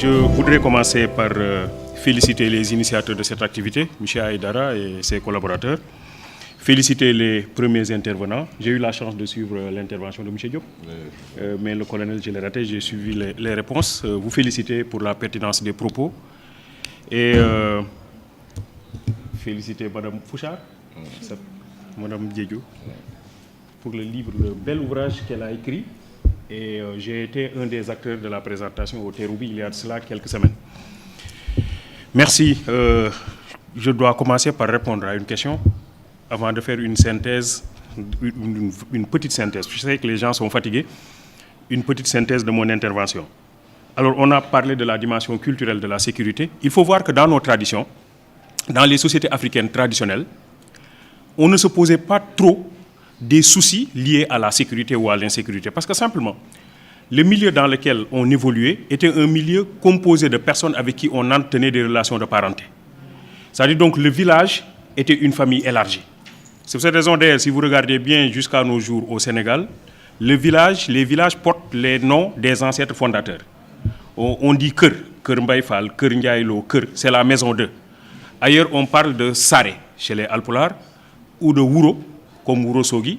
Je voudrais commencer par féliciter les initiateurs de cette activité, M. Aïdara et ses collaborateurs. Féliciter les premiers intervenants. J'ai eu la chance de suivre l'intervention de M. Diop, mais le colonel, je l'ai raté, j'ai suivi les réponses. Vous féliciter pour la pertinence des propos. Et féliciter Mme Fouchard, Mme Diédiou, pour le livre, le bel ouvrage qu'elle a écrit. Et j'ai été un des acteurs de la présentation au Terroubi il y a de cela quelques semaines. Merci. Je dois commencer par répondre à une question avant de faire une synthèse, une petite synthèse. Je sais que les gens sont fatigués. Une petite synthèse de mon intervention. Alors, on a parlé de la dimension culturelle de la sécurité. Il faut voir que dans nos traditions, dans les sociétés africaines traditionnelles, on ne se posait pas trop des soucis liés à la sécurité ou à l'insécurité. Parce que simplement, le milieu dans lequel on évoluait était un milieu composé de personnes avec qui on entretenait des relations de parenté. C'est-à-dire donc le village était une famille élargie. C'est pour cette raison d'ailleurs, si vous regardez bien jusqu'à nos jours au Sénégal, les villages portent les noms des ancêtres fondateurs. On dit Keur, Keur Mbaye Fall, Keur Ndiaye Lo, Keur, c'est la maison d'eux. Ailleurs, on parle de Saré chez les Alpulaar, ou de Wuro, comme Wuro Sogi,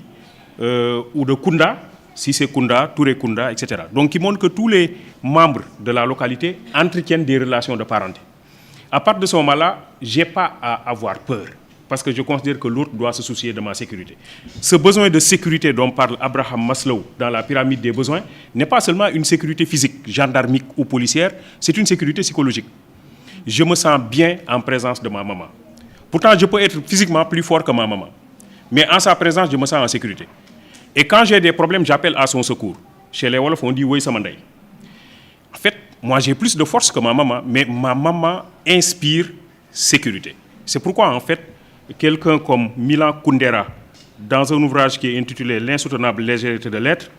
ou de Kounda, si c'est Kounda, Touré Kounda, etc. Donc, qui montre que tous les membres de la localité entretiennent des relations de parenté. À partir de ce moment-là, je n'ai pas à avoir peur, parce que je considère que l'autre doit se soucier de ma sécurité. Ce besoin de sécurité dont parle Abraham Maslow dans la pyramide des besoins n'est pas seulement une sécurité physique, gendarmique ou policière, c'est une sécurité psychologique. Je me sens bien en présence de ma maman. Pourtant, je peux être physiquement plus fort que ma maman. Mais en sa présence, je me sens en sécurité. Et quand j'ai des problèmes, j'appelle à son secours. Chez les Wolof, on dit « Oui, Samandai ». En fait, moi, j'ai plus de force que ma maman, mais ma maman inspire sécurité. C'est pourquoi, en fait, quelqu'un comme Milan Kundera, dans un ouvrage qui est intitulé « L'insoutenable légèreté de l'être »,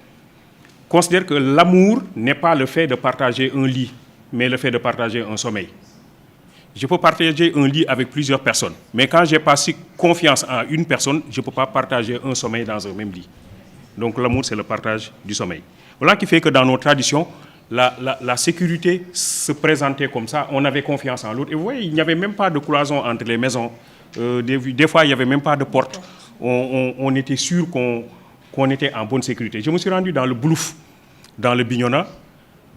considère que l'amour n'est pas le fait de partager un lit, mais le fait de partager un sommeil. Je peux partager un lit avec plusieurs personnes, mais quand j'ai pas confiance en une personne, je ne peux pas partager un sommeil dans un même lit. Donc l'amour, c'est le partage du sommeil. Voilà qui fait que dans nos traditions, la sécurité se présentait comme ça, on avait confiance en l'autre. Et vous voyez, il n'y avait même pas de cloison entre les maisons. Des fois, il n'y avait même pas de porte. On était sûr qu'on était en bonne sécurité. Je me suis rendu dans le Boulouf, dans le Bignona,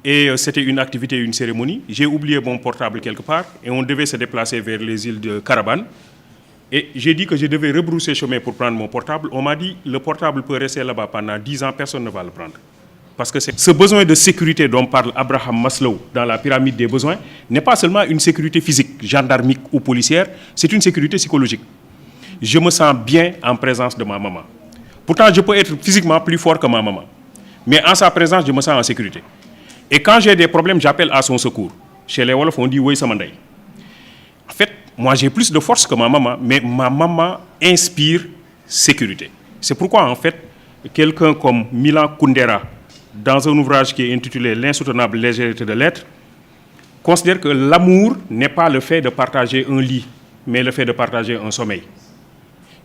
et c'était une activité, une cérémonie. J'ai oublié mon portable quelque part, et on devait se déplacer vers les îles de Carabane. Et j'ai dit que je devais rebrousser chemin pour prendre mon portable. On m'a dit, le portable peut rester là-bas pendant 10 ans, personne ne va le prendre. Parce que ce besoin de sécurité dont parle Abraham Maslow dans la pyramide des besoins n'est pas seulement une sécurité physique, gendarmique ou policière, c'est une sécurité psychologique. Je me sens bien en présence de ma maman. Pourtant, je peux être physiquement plus fort que ma maman. Mais en sa présence, je me sens en sécurité. Et quand j'ai des problèmes, j'appelle à son secours. Chez les Wolof, on dit « Oui, Samandai ». En fait, moi, j'ai plus de force que ma maman, mais ma maman inspire sécurité. C'est pourquoi, en fait, quelqu'un comme Milan Kundera, dans un ouvrage qui est intitulé « L'insoutenable légèreté de l'être », considère que l'amour n'est pas le fait de partager un lit, mais le fait de partager un sommeil.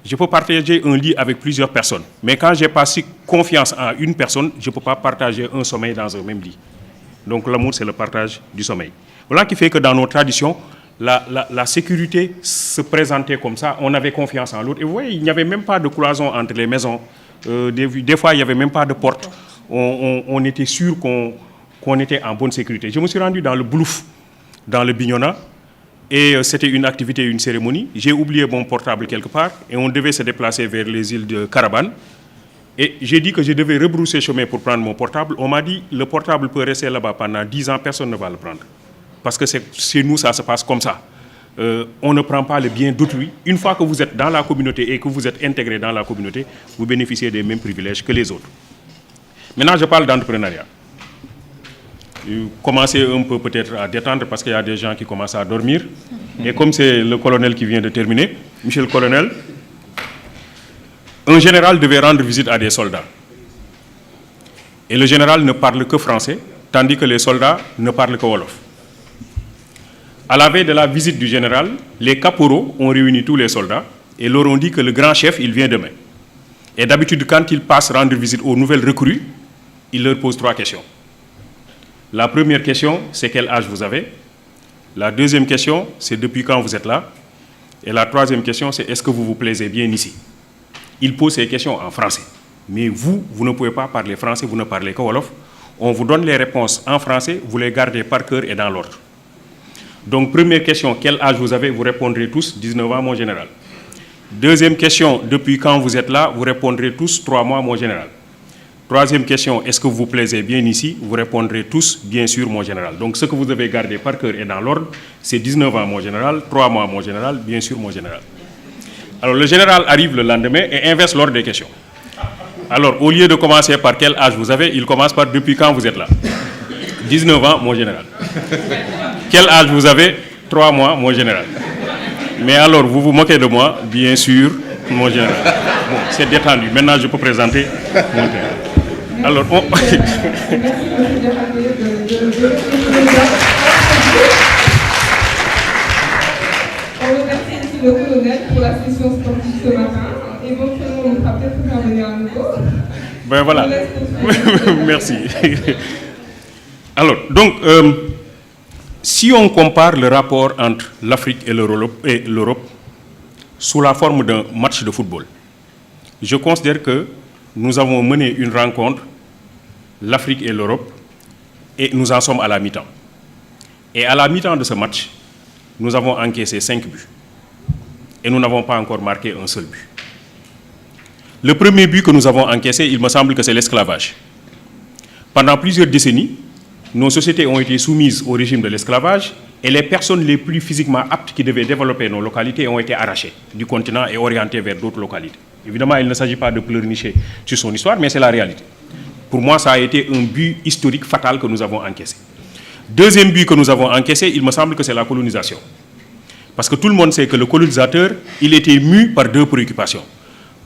Je peux partager un lit avec plusieurs personnes, mais quand j'ai pas confiance en une personne, je ne peux pas partager un sommeil dans un même lit. Donc l'amour, c'est le partage du sommeil. Voilà qui fait que dans nos traditions, la sécurité se présentait comme ça, on avait confiance en l'autre. Et vous voyez, il n'y avait même pas de cloison entre les maisons. Des fois, il n'y avait même pas de porte. On était sûr qu'on était en bonne sécurité. Je me suis rendu dans le Boulouf, dans le Bignona, et c'était une activité, une cérémonie. J'ai oublié mon portable quelque part, et on devait se déplacer vers les îles de Carabane. Et j'ai dit que je devais rebrousser chemin pour prendre mon portable. On m'a dit, le portable peut rester là-bas pendant 10 ans, personne ne va le prendre. Parce que chez nous, ça se passe comme ça. On ne prend pas le bien d'autrui. Une fois que vous êtes dans la communauté et que vous êtes intégré dans la communauté, vous bénéficiez des mêmes privilèges que les autres. Maintenant, je parle d'entrepreneuriat. Commencez un peu peut-être à détendre parce qu'il y a des gens qui commencent à dormir. Et comme c'est le colonel qui vient de terminer, monsieur le colonel, un général devait rendre visite à des soldats. Et le général ne parle que français, tandis que les soldats ne parlent que wolof. À la veille de la visite du général, les caporaux ont réuni tous les soldats et leur ont dit que le grand chef, il vient demain. Et d'habitude, quand ils passent rendre visite aux nouvelles recrues, il leur pose 3 questions. La première question, c'est quel âge vous avez? La deuxième question, c'est depuis quand vous êtes là? Et la troisième question, c'est est-ce que vous vous plaisez bien ici? Il pose ces questions en français. Mais vous ne pouvez pas parler français, vous ne parlez que wolof. On vous donne les réponses en français, vous les gardez par cœur et dans l'ordre. Donc, première question, quel âge vous avez? Vous répondrez tous, 19 ans, mon général. Deuxième question, depuis quand vous êtes là? Vous répondrez tous, 3 mois, mon général. Troisième question, est-ce que vous vous plaisez bien ici? Vous répondrez tous, bien sûr, mon général. Donc, ce que vous devez garder par cœur et dans l'ordre, c'est 19 ans, mon général, 3 mois, mon général, bien sûr, mon général. Alors, le général arrive le lendemain et inverse l'ordre des questions. Alors, au lieu de commencer par quel âge vous avez, il commence par depuis quand vous êtes là? 19 ans, mon général. Quel âge vous avez? 3 mois, mon général. Mais alors, vous vous moquez de moi? Bien sûr, mon général. Bon, c'est détendu. Maintenant, je peux présenter mon terrain. Alors, on... On remercie ici le colonel pour la session sportive ce matin. Éventuellement, on pourra peut-être faire venir à nouveau. Ben voilà. Merci. Alors, donc, si on compare le rapport entre l'Afrique et l'Europe sous la forme d'un match de football, je considère que nous avons mené une rencontre, l'Afrique et l'Europe, et nous en sommes à la mi-temps. Et à la mi-temps de ce match, nous avons encaissé 5 buts. Et nous n'avons pas encore marqué un seul but. Le premier but que nous avons encaissé, il me semble que c'est l'esclavage. Pendant plusieurs décennies, nos sociétés ont été soumises au régime de l'esclavage et les personnes les plus physiquement aptes qui devaient développer nos localités ont été arrachées du continent et orientées vers d'autres localités. Évidemment, il ne s'agit pas de pleurnicher sur son histoire, mais c'est la réalité. Pour moi, ça a été un but historique fatal que nous avons encaissé. Deuxième but que nous avons encaissé, il me semble que c'est la colonisation. Parce que tout le monde sait que le colonisateur, il était mu par 2 préoccupations.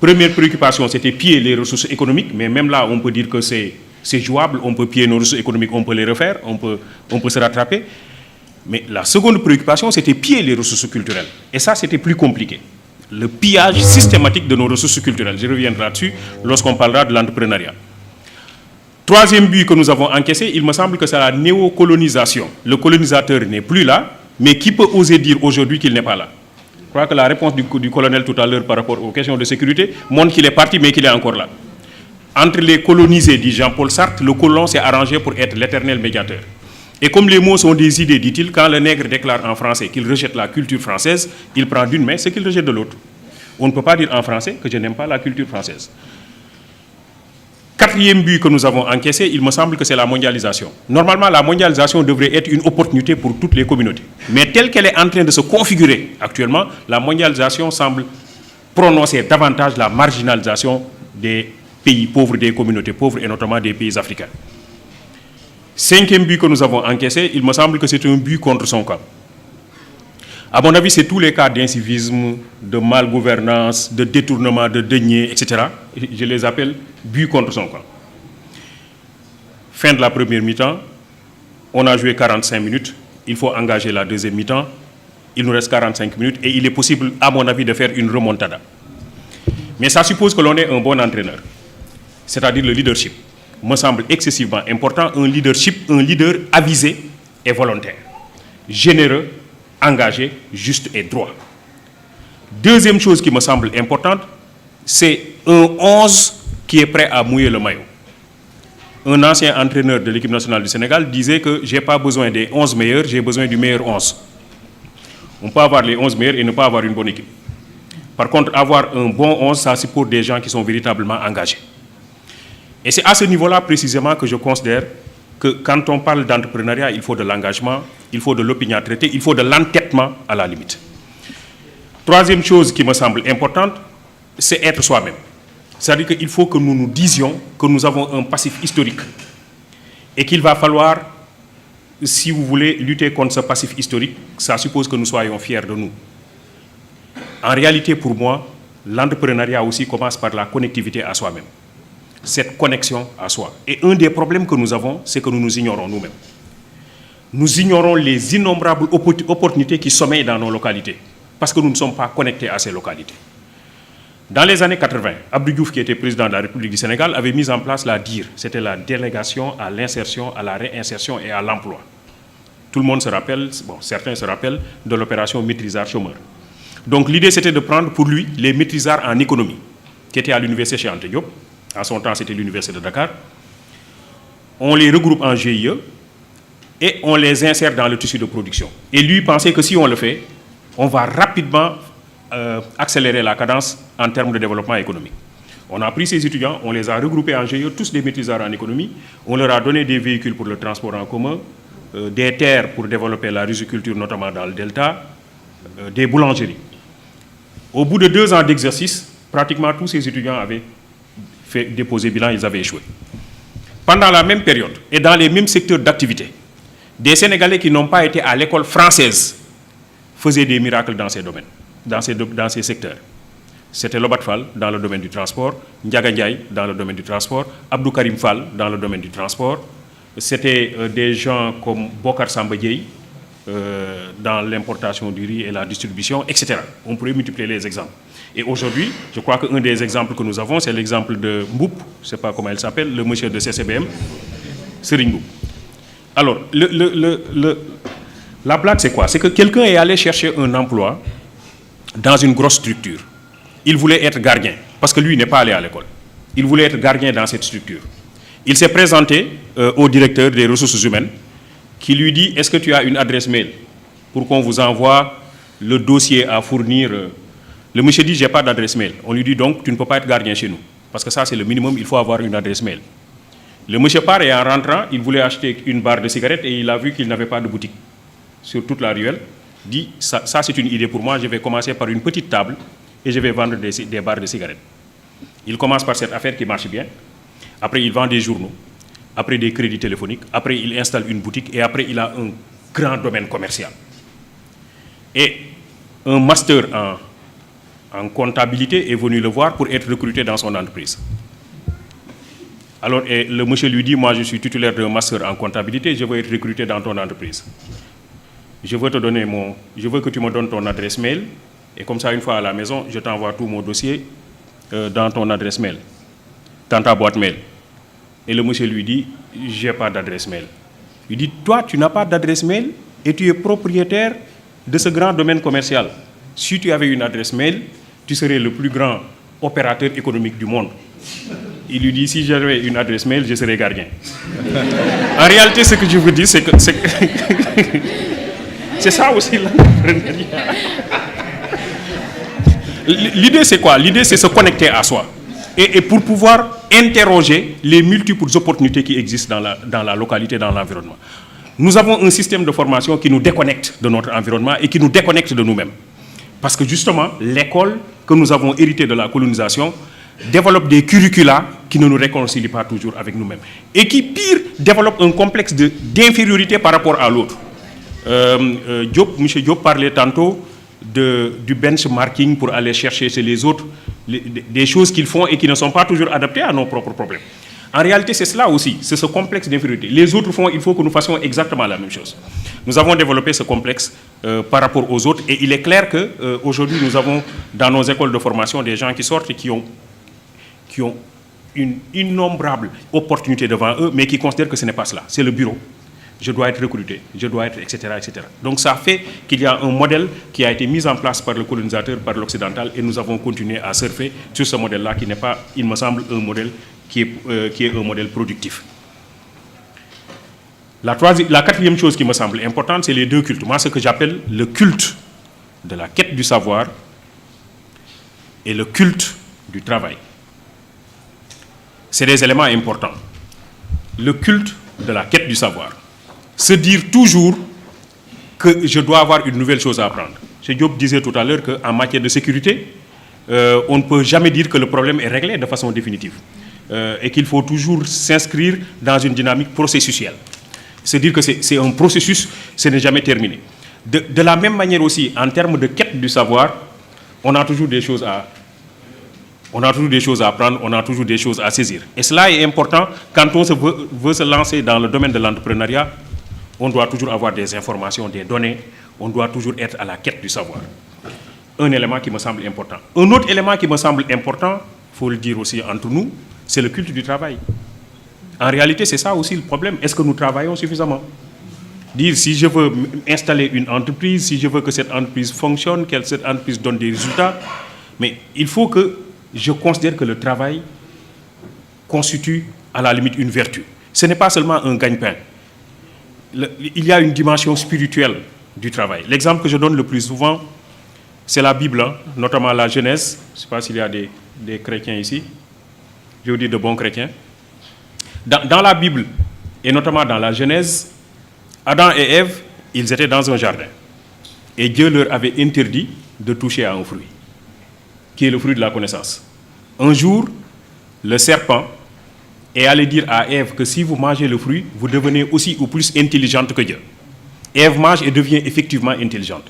Première préoccupation, c'était piller les ressources économiques, mais même là, on peut dire que c'est jouable, on peut piller nos ressources économiques, on peut les refaire, on peut se rattraper. Mais la seconde préoccupation, c'était piller les ressources culturelles. Et ça, c'était plus compliqué. Le pillage systématique de nos ressources culturelles. Je reviendrai là-dessus lorsqu'on parlera de l'entrepreneuriat. Troisième but que nous avons encaissé, il me semble que c'est la néocolonisation. Le colonisateur n'est plus là, mais qui peut oser dire aujourd'hui qu'il n'est pas là? Je crois que la réponse du colonel tout à l'heure par rapport aux questions de sécurité montre qu'il est parti, mais qu'il est encore là. Entre les colonisés, dit Jean-Paul Sartre, le colon s'est arrangé pour être l'éternel médiateur. Et comme les mots sont des idées, dit-il, quand le nègre déclare en français qu'il rejette la culture française, il prend d'une main ce qu'il rejette de l'autre. On ne peut pas dire en français que je n'aime pas la culture française. Quatrième but que nous avons encaissé, il me semble que c'est la mondialisation. Normalement, la mondialisation devrait être une opportunité pour toutes les communautés. Mais telle qu'elle est en train de se configurer actuellement, la mondialisation semble prononcer davantage la marginalisation des pays pauvres, des communautés pauvres et notamment des pays africains. Cinquième but que nous avons encaissé, il me semble que c'est un but contre son camp. À mon avis, c'est tous les cas d'incivisme, de malgouvernance, de détournement, de deniers, etc. Je les appelle but contre son camp. Fin de la première mi-temps, on a joué 45 minutes, il faut engager la deuxième mi-temps, il nous reste 45 minutes et il est possible, à mon avis, de faire une remontada. Mais ça suppose que l'on est un bon entraîneur, c'est-à-dire le leadership. Me semble excessivement important, un leader avisé et volontaire, généreux, engagé, juste et droit. Deuxième chose qui me semble importante, c'est un 11 qui est prêt à mouiller le maillot. Un ancien entraîneur de l'équipe nationale du Sénégal disait que je n'ai pas besoin des 11 meilleurs, j'ai besoin du meilleur 11. On peut avoir les 11 meilleurs et ne pas avoir une bonne équipe. Par contre, avoir un bon 11, ça c'est pour des gens qui sont véritablement engagés. Et c'est à ce niveau-là précisément que je considère que quand on parle d'entrepreneuriat, il faut de l'engagement, il faut de l'opiniâtreté, il faut de l'entêtement à la limite. Troisième chose qui me semble importante, c'est être soi-même. C'est-à-dire qu'il faut que nous nous disions que nous avons un passif historique et qu'il va falloir, si vous voulez, lutter contre ce passif historique, ça suppose que nous soyons fiers de nous. En réalité, pour moi, l'entrepreneuriat aussi commence par la connectivité à soi-même. Cette connexion à soi. Et un des problèmes que nous avons, c'est que nous nous ignorons nous-mêmes. Nous ignorons les innombrables opportunités qui sommeillent dans nos localités, parce que nous ne sommes pas connectés à ces localités. Dans les années 80, Abdou Diouf, qui était président de la République du Sénégal, avait mis en place la DIR. C'était la délégation à l'insertion, à la réinsertion et à l'emploi. Tout le monde se rappelle, bon, certains se rappellent de l'opération maîtrisard chômeur. Donc l'idée, c'était de prendre pour lui les maîtrisards en économie, qui étaient à l'université Cheikh Anta Diop. En son temps, c'était l'université de Dakar. On les regroupe en GIE et on les insère dans le tissu de production. Et lui pensait que si on le fait, on va rapidement accélérer la cadence en termes de développement économique. On a pris ces étudiants, on les a regroupés en GIE, tous des maîtrisards en économie. On leur a donné des véhicules pour le transport en commun, des terres pour développer la riziculture, notamment dans le delta, des boulangeries. Au bout de 2 ans d'exercice, pratiquement tous ces étudiants avaient fait déposer bilan, ils avaient échoué. Pendant la même période et dans les mêmes secteurs d'activité, des Sénégalais qui n'ont pas été à l'école française faisaient des miracles dans ces domaines, dans ces secteurs. C'était Lobat Fall dans le domaine du transport, Ndiaga Ndiaye dans le domaine du transport, Abdou Karim Fall dans le domaine du transport. C'était des gens comme Bokar Samba Dièye dans l'importation du riz et la distribution, etc. On pourrait multiplier les exemples. Et aujourd'hui, je crois qu'un des exemples que nous avons, c'est l'exemple de Mboup, je ne sais pas comment elle s'appelle, le monsieur de CCBM, Serigne Mboup. Alors, la blague, c'est quoi? C'est que quelqu'un est allé chercher un emploi dans une grosse structure. Il voulait être gardien, parce que lui n'est pas allé à l'école. Il voulait être gardien dans cette structure. Il s'est présenté au directeur des ressources humaines, qui lui dit, est-ce que tu as une adresse mail pour qu'on vous envoie le dossier à fournir? Le monsieur dit, je n'ai pas d'adresse mail. On lui dit donc, tu ne peux pas être gardien chez nous. Parce que ça, c'est le minimum, il faut avoir une adresse mail. Le monsieur part et en rentrant, il voulait acheter une barre de cigarettes et il a vu qu'il n'avait pas de boutique sur toute la ruelle. Il dit, ça c'est une idée pour moi, je vais commencer par une petite table et je vais vendre des barres de cigarettes. Il commence par cette affaire qui marche bien. Après, il vend des journaux. Après, des crédits téléphoniques. Après, il installe une boutique. Et après, il a un grand domaine commercial. Et un master en comptabilité est venu le voir pour être recruté dans son entreprise. Alors, et le monsieur lui dit, moi, je suis titulaire d'un master en comptabilité, je veux être recruté dans ton entreprise. Je veux que tu me donnes ton adresse mail. Et comme ça, une fois à la maison, je t'envoie tout mon dossier dans ton adresse mail, dans ta boîte mail. Et le monsieur lui dit, je n'ai pas d'adresse mail. Il dit, toi, tu n'as pas d'adresse mail et tu es propriétaire de ce grand domaine commercial. Si tu avais une adresse mail, tu serais le plus grand opérateur économique du monde. Il lui dit, si j'avais une adresse mail, je serais gardien. En réalité, ce que je vous dis, c'est que c'est ça aussi l'entrepreneuriat. L'idée, c'est quoi? L'idée, c'est se connecter à soi. Et pour pouvoir interroger les multiples opportunités qui existent dans la localité, dans l'environnement. Nous avons un système de formation qui nous déconnecte de notre environnement et qui nous déconnecte de nous-mêmes. Parce que justement, l'école que nous avons héritée de la colonisation développe des curricula qui ne nous réconcilient pas toujours avec nous-mêmes. Et qui, pire, développe un complexe d'infériorité par rapport à l'autre. M. Diop parlait tantôt du benchmarking pour aller chercher chez les autres des choses qu'ils font et qui ne sont pas toujours adaptées à nos propres problèmes. En réalité, c'est cela aussi, c'est ce complexe d'infériorité. Les autres font, il faut que nous fassions exactement la même chose. Nous avons développé ce complexe par rapport aux autres et il est clair qu'aujourd'hui, nous avons dans nos écoles de formation des gens qui sortent et qui ont une innombrable opportunité devant eux, mais qui considèrent que ce n'est pas cela. C'est le bureau. Je dois être recruté, je dois être, etc., etc. Donc ça fait qu'il y a un modèle qui a été mis en place par le colonisateur, par l'occidental, et nous avons continué à surfer sur ce modèle-là qui n'est pas, il me semble, un modèle qui est un modèle productif. La quatrième chose qui me semble importante, c'est les deux cultes. Moi, ce que j'appelle le culte de la quête du savoir et le culte du travail. C'est des éléments importants. Le culte de la quête du savoir. Se dire toujours que je dois avoir une nouvelle chose à apprendre. M. Diop disait tout à l'heure qu'en matière de sécurité, on ne peut jamais dire que le problème est réglé de façon définitive. Et qu'il faut toujours s'inscrire dans une dynamique processuelle. Se dire que c'est un processus, ce n'est jamais terminé. De la même manière aussi, en termes de quête du savoir, on a toujours des choses à apprendre, on a toujours des choses à saisir. Et cela est important quand on veut se lancer dans le domaine de l'entrepreneuriat. On doit toujours avoir des informations, des données, on doit toujours être à la quête du savoir. un élément qui me semble important. Un autre élément qui me semble important, il faut le dire aussi entre nous, c'est le culte du travail. En réalité, c'est ça aussi le problème. Est-ce que nous travaillons suffisamment? Dire si je veux installer une entreprise, si je veux que cette entreprise fonctionne, que cette entreprise donne des résultats, mais il faut que je considère que le travail constitue à la limite une vertu. Ce n'est pas seulement un gagne-pain. Il y a une dimension spirituelle du travail. L'exemple que je donne le plus souvent, c'est la Bible, hein, notamment la Genèse. Je ne sais pas s'il y a des chrétiens ici. Je veux dire de bons chrétiens. Dans la Bible, et notamment dans la Genèse, Adam et Ève, ils étaient dans un jardin. Et Dieu leur avait interdit de toucher à un fruit, qui est le fruit de la connaissance. Un jour, le serpent est allé dire à Ève que si vous mangez le fruit, vous devenez aussi ou plus intelligente que Dieu. Ève mange et devient effectivement intelligente.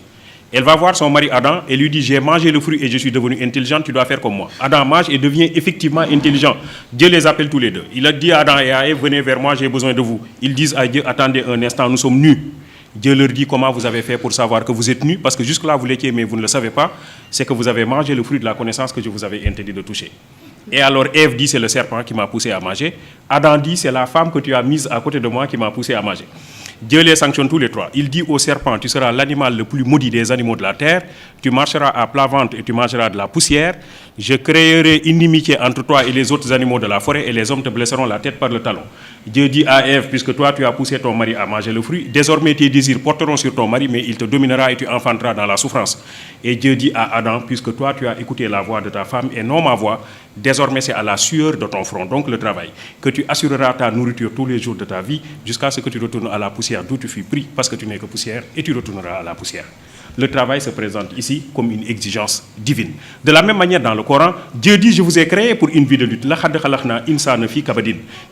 Elle va voir son mari Adam et lui dit, j'ai mangé le fruit et je suis devenu intelligent, tu dois faire comme moi. Adam mange et devient effectivement intelligent. Dieu les appelle tous les deux. Il a dit à Adam et à Ève, venez vers moi, j'ai besoin de vous. Ils disent à Dieu, attendez un instant, nous sommes nus. Dieu leur dit, comment vous avez fait pour savoir que vous êtes nus? Parce que jusque-là, vous l'étiez, mais vous ne le savez pas. C'est que vous avez mangé le fruit de la connaissance que je vous avais interdit de toucher. Et alors Ève dit, c'est le serpent qui m'a poussé à manger. Adam dit, c'est la femme que tu as mise à côté de moi qui m'a poussé à manger. Dieu les sanctionne tous les trois. Il dit au serpent, tu seras l'animal le plus maudit des animaux de la terre, tu marcheras à plat ventre et tu mangeras de la poussière, je créerai inimitié entre toi et les autres animaux de la forêt et les hommes te blesseront la tête par le talon. Dieu dit à Ève, puisque toi tu as poussé ton mari à manger le fruit, désormais tes désirs porteront sur ton mari, mais il te dominera et tu enfanteras dans la souffrance. Et Dieu dit à Adam, puisque toi tu as écouté la voix de ta femme et non ma voix, désormais c'est à la sueur de ton front, donc le travail, que tu assureras ta nourriture tous les jours de ta vie, jusqu'à ce que tu retournes à la poussière d'où tu fus pris, parce que tu n'es que poussière, et tu retourneras à la poussière. Le travail se présente ici comme une exigence divine. De la même manière, dans le Coran, Dieu dit, je vous ai créé pour une vie de lutte.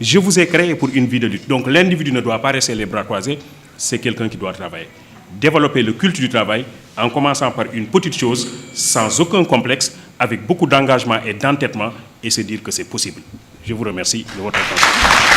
Je vous ai créé pour une vie de lutte. Donc l'individu ne doit pas rester les bras croisés, c'est quelqu'un qui doit travailler. Développer le culte du travail en commençant par une petite chose, sans aucun complexe, avec beaucoup d'engagement et d'entêtement, et se dire que c'est possible. Je vous remercie de votre attention.